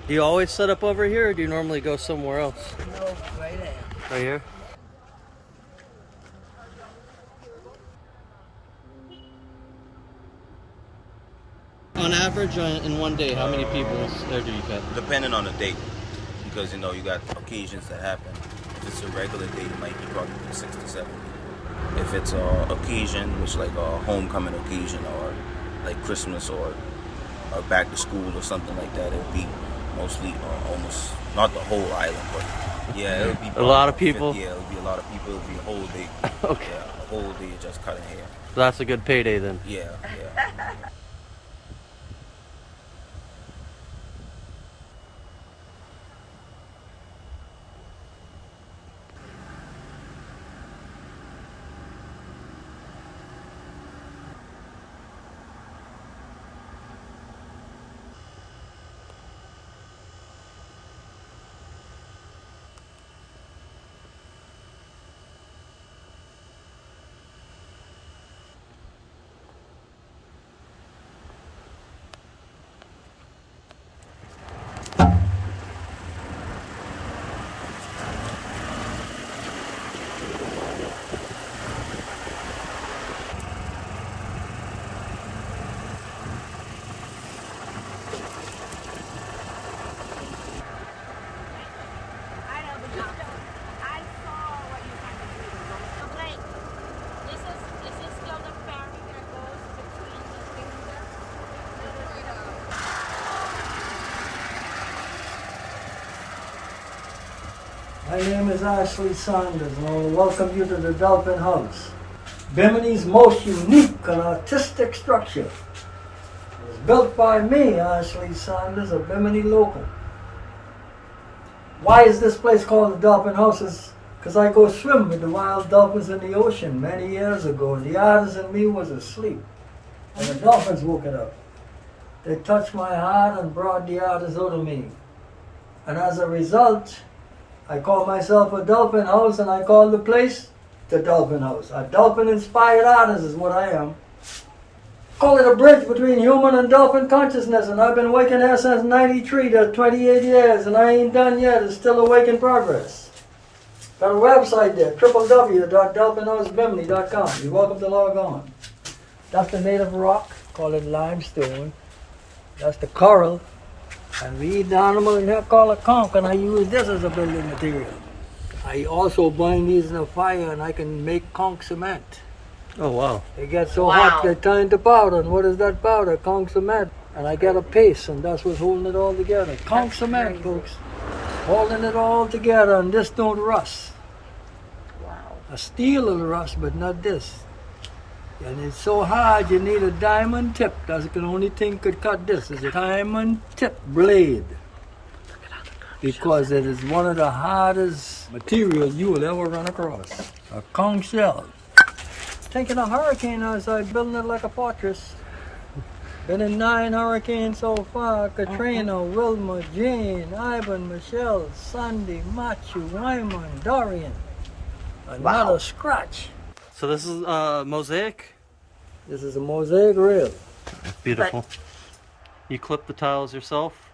Do you always set up over here, or do you normally go somewhere else? No, right there. Right here? On average, in one day, how many people there do you cut? Depending on the date, because you know you got occasions that happen. If it's a regular date, it might be probably 6 to 7. If it's a occasion, which like a homecoming occasion or like Christmas or back to school or something like that, it'll be mostly almost not the whole island, but yeah, it'll be a lot of people. Yeah, it'll be a lot of people. It'll be a whole day. Okay, yeah, a whole day just cutting hair. So that's a good payday then. Yeah. My name is Ashley Saunders, and I will welcome you to the Dolphin House, Bimini's most unique and artistic structure. It was built by me, Ashley Saunders, a Bimini local. Why is this place called the Dolphin House? Because I go swim with the wild dolphins in the ocean many years ago, and the artist in me was asleep, and the dolphins woke it up. They touched my heart and brought the artist out of me. And as a result, I call myself a Dolphin House, and I call the place the Dolphin House. A dolphin-inspired artist is what I am. Call it a bridge between human and dolphin consciousness, and I've been working here since '93, that's 28 years, and I ain't done yet. It's still a work in progress. Got a website there, www.dolphinhousebimini.com. You're welcome to log on. That's the native rock, call it limestone. That's the coral. And we eat the animal in here called a conch, and I use this as a building material. I also bind these in a fire, and I can make conch cement. Oh, wow. They get so hot, they turn into powder. And what is that powder? Conch cement. And I get a paste, and that's what's holding it all together. Conch cement, folks. Holding it all together, and this don't rust. Wow. A steel will rust, but not this. And it's so hard, you need a diamond tip. That's the only thing could cut this, is a diamond tip blade. Because it is one of the hardest materials you will ever run across. A conch shell. Taking a hurricane outside, building it like a fortress. Been in 9 hurricanes so far. Katrina, Wilma, Jane, Ivan, Michelle, Sandy, Matthew, Wyman, Dorian. Another scratch. So this is mosaic? This is a mosaic rail. Beautiful. You clip the tiles yourself?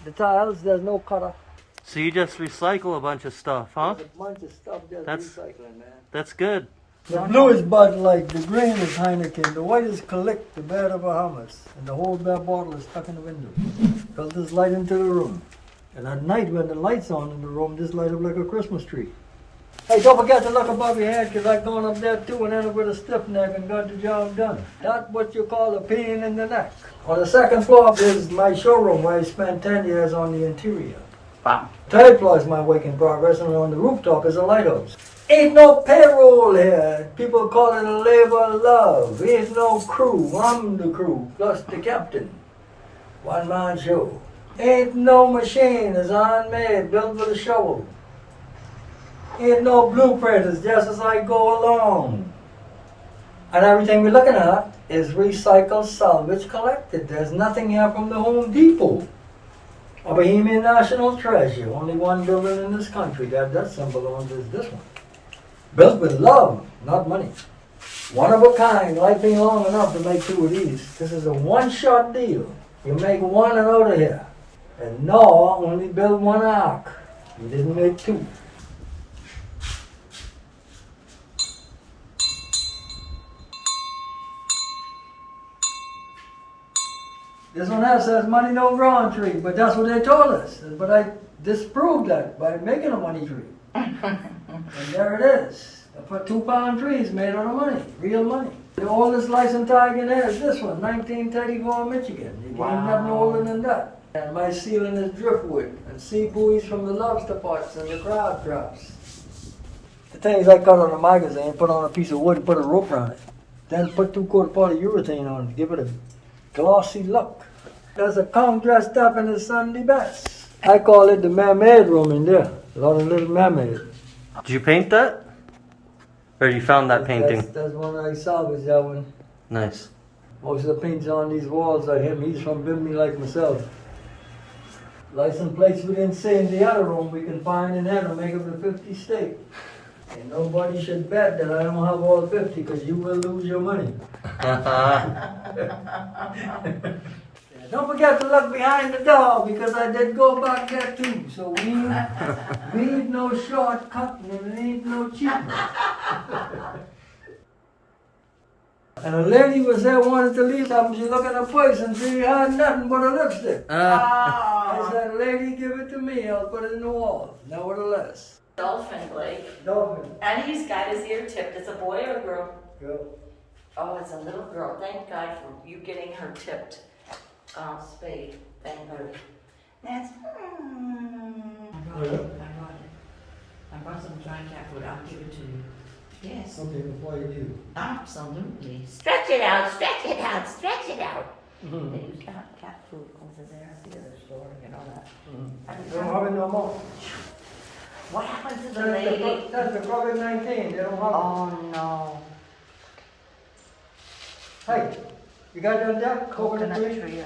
The tiles, there's no cutter. So you just recycle a bunch of stuff, huh? There's a bunch of stuff that's recycling, man. That's good. The blue is Bud Light, the green is Heineken, the white is Click, the Bear of Bahamas, and the whole bear bottle is stuck in the window. Built this light into the room. And at night when the light's on in the room, this light up like a Christmas tree. Hey, don't forget to look above your head, because I've gone up there too and ended up with a stiff neck and got the job done. That's what you call a pain in the neck. On the second floor is my showroom where I spent 10 years on the interior. Wow. Third floor is my work in progress, and on the rooftop is a lighthouse. Ain't no payroll here. People call it a labor of love. Ain't no crew. I'm the crew, plus the captain. One-man show. Ain't no machine. It's handmade, built with a shovel. Ain't no blueprint. It's just as I go along. And everything we're looking at is recycled, salvage, collected. There's nothing here from the Home Depot. A Bohemian national treasure. Only one building in this country that symbol owns is this one. Built with love, not money. One of a kind, like me long enough to make 2 of these. This is a one-shot deal. You make one and out of here. And Noah only built one ark. He didn't make two. This one else says money don't grow on tree, but that's what they told us. But I disproved that by making a money tree. And there it is. I put 2-pound trees made out of money, real money. The oldest licensed tiger there is this one, 1934 Michigan. You ain't nothing older than that. And my ceiling is driftwood and sea buoys from the lobster pots and the crab traps. The things I cut on a magazine, put on a piece of wood and put a rope around it. Then put 2/4 polyurethane on it, give it a glossy look. There's a conch dressed up in the Sunday best. I call it the mermaid room in there. A lot of little mermaids. Did you paint that? Or you found that painting? That's one I salvaged, that one. Nice. Most of the paintings on these walls are him. He's from Bimini like myself. License plates we didn't see in the other room we can find in there to make up the 50 stake. And nobody should bet that I don't have all 50 because you will lose your money. Don't forget to look behind the door because I did go back there too. So we ain't no shortcut and it ain't no cheaper. And a lady was there wanted to leave something. She looked at her purse and she had nothing but a lipstick. I said, lady, give it to me. I'll put it in the wall. Nevertheless. Dolphin, Blake. Dolphin. And he's got his ear tipped. It's a boy or a girl? Go. Oh, it's a little girl. Thank God for you getting her tipped. Spade. Thank God. That's. I brought some dry cat food. I'll give it to you. Yes. Okay, before you do. Absolutely. Stretch it out, stretch it out, stretch it out. Mm-hmm. They used to have cat food over there at the other store and all that. They don't have it no more. What happened to the lady? That's the COVID-19. They don't have it. Oh no. Hey, you got that there? Coconut tree.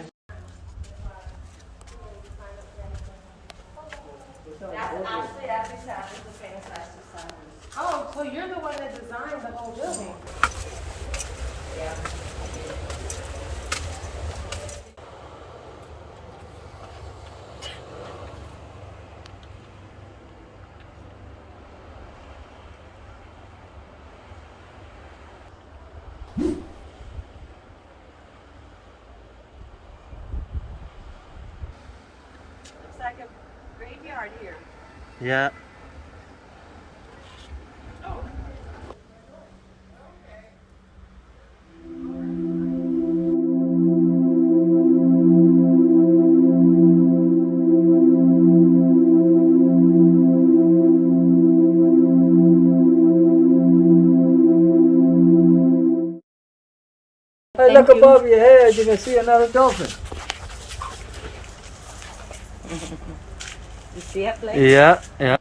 That's Ashley Saunders, the famous Ashley Saunders. Oh, so you're the one that designed the whole building? Yeah. Looks like a graveyard here. Yeah. Hey, look above your head, you can see another dolphin. You see it, Blake? Yeah, yeah.